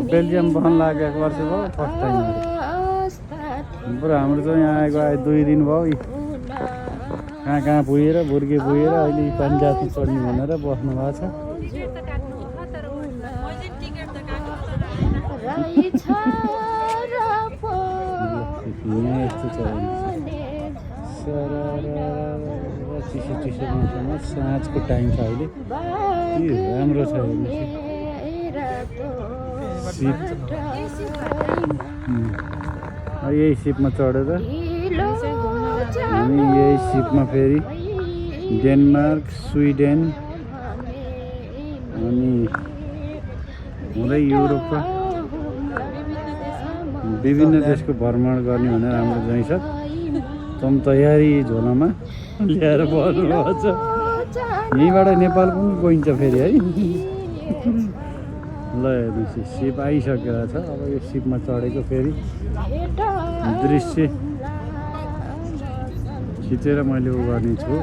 Belgium बस्न लागेको वर्ष भयो फर्स्ट टाइम बरु हाम्रो चाहिँ यहाँ आएको 2 दिन भयो कहाँ कहाँ पुगेर बुर्गे पुगेर अहिले पन्जाबमा चढ्ने भनेर बस्नु भएको छ यहाँ यस्तो छ चिसो चिसो मौसममा साँझको टाइम छ अहिले के राम्रो छ सिप यही सिपमा चढेर हामी यही सिपमा फेरि डेनमार्क स्विडेन अनि हुँदै युरोपका विभिन्न देशको भ्रमण गर्ने भनेर हाम्रो चाहिँ छ तम तयारी झोलामा ल्याएर बस्नुभएको छ यहीँबाट नेपाल पनि गइन्छ फेरि है ल हेर्नुहोस् सिप आइसकेको छ अब यो सिपमा चढेको फेरि दृश्य खिचेर मैले उ गर्ने छु